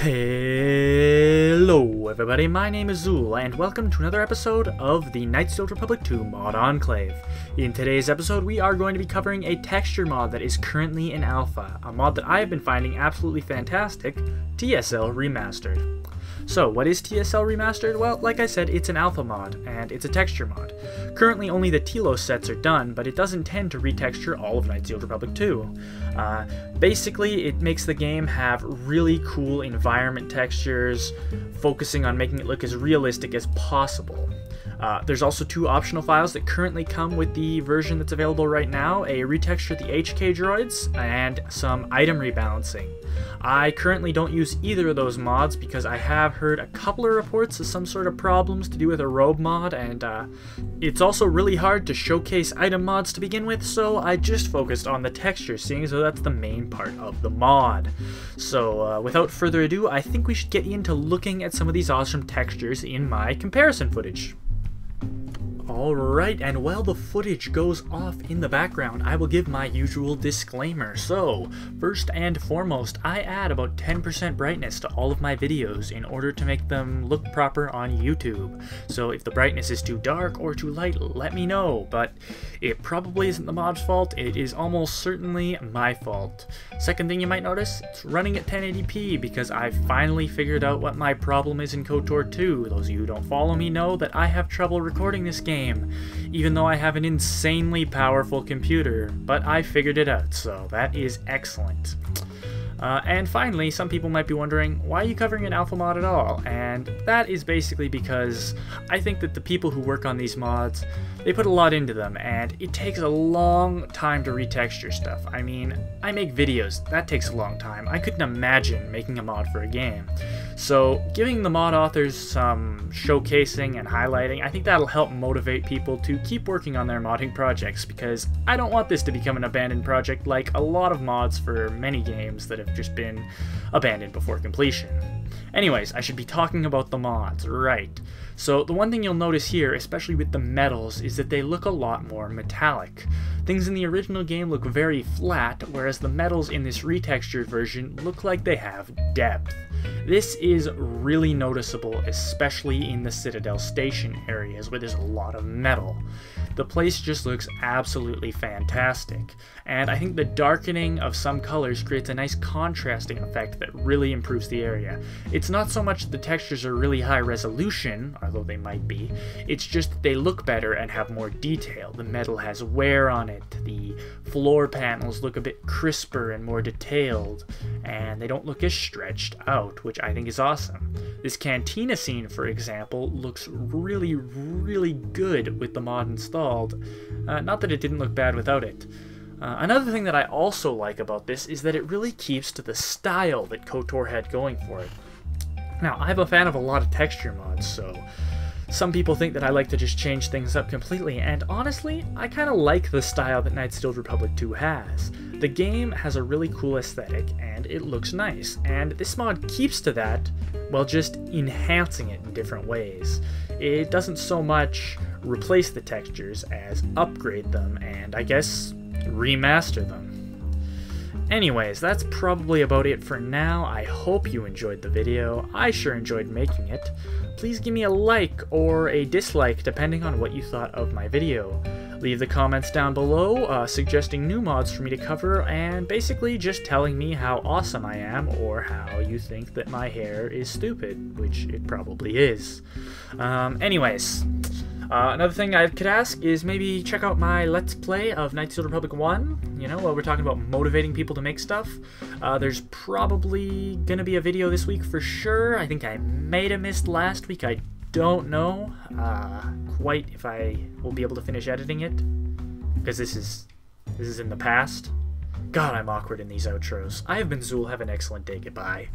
Hello everybody, my name is Xuul, and welcome to another episode of the Tsl Republic 2 Mod Enclave. In today's episode, we are going to be covering a texture mod that is currently in alpha, a mod that I have been finding absolutely fantastic, Tsl Remastered. So, what is Tsl Remastered? Well, like I said, it's an alpha mod, and it's a texture mod. Currently, only the Telos sets are done, but it does intend to retexture all of Tsl Republic 2. Basically, it makes the game have really cool environment textures, focusing on making it look as realistic as possible. There's also two optional files that currently come with the version that's available right now, a retexture of the HK droids, and some item rebalancing. I currently don't use either of those mods because I have heard a couple of reports of some sort of problems to do with a robe mod, and it's also really hard to showcase item mods to begin with, so I just focused on the texture, seeing as though that's the main part of the mod. So without further ado, I think we should get into looking at some of these awesome textures in my comparison footage. Alright, and while the footage goes off in the background, I will give my usual disclaimer. So, first and foremost, I add about 10% brightness to all of my videos in order to make them look proper on YouTube. So if the brightness is too dark or too light, let me know, but it probably isn't the mod's fault, it is almost certainly my fault. Second thing you might notice, it's running at 1080p because I finally figured out what my problem is in Kotor 2. Those of you who don't follow me know that I have trouble recording this game, even though I have an insanely powerful computer, but I figured it out, so that is excellent. And finally, some people might be wondering, why are you covering an alpha mod at all? And that is basically because I think that the people who work on these mods, they put a lot into them, and it takes a long time to retexture stuff. I mean, I make videos, that takes a long time. I couldn't imagine making a mod for a game. So giving the mod authors some showcasing and highlighting, I think that'll help motivate people to keep working on their modding projects, because I don't want this to become an abandoned project like a lot of mods for many games that have just been abandoned before completion. Anyways, I should be talking about the mods, right. So the one thing you'll notice here, especially with the metals, is that they look a lot more metallic. Things in the original game look very flat, whereas the metals in this retextured version look like they have depth. This is really noticeable, especially in the Citadel Station areas where there's a lot of metal. The place just looks absolutely fantastic, and I think the darkening of some colors creates a nice contrasting effect that really improves the area. It's not so much that the textures are really high resolution, although they might be, it's just that they look better and have more detail. The metal has wear on it, the floor panels look a bit crisper and more detailed, and they don't look as stretched out, which I think is awesome. This cantina scene, for example, looks really, really good with the mod installed. Not that it didn't look bad without it. Another thing that I also like about this is that it really keeps to the style that Kotor had going for it. Now, I'm a fan of a lot of texture mods, so some people think that I like to just change things up completely, and honestly, I kind of like the style that Tsl Republic 2 has. The game has a really cool aesthetic, and it looks nice, and this mod keeps to that while just enhancing it in different ways. It doesn't so much replace the textures as upgrade them, and I guess remaster them. Anyways, that's probably about it for now. I hope you enjoyed the video. I sure enjoyed making it. Please give me a like or a dislike depending on what you thought of my video. Leave the comments down below, suggesting new mods for me to cover, and basically just telling me how awesome I am or how you think that my hair is stupid, which it probably is. Anyways, another thing I could ask is maybe check out my Let's Play of Tsl Republic 1, you know, while we're talking about motivating people to make stuff. There's probably gonna be a video this week for sure. I think I might have missed last week, I don't know quite if I will be able to finish editing it, because this is in the past. God, I'm awkward in these outros. I have been Xuul, have an excellent day, goodbye.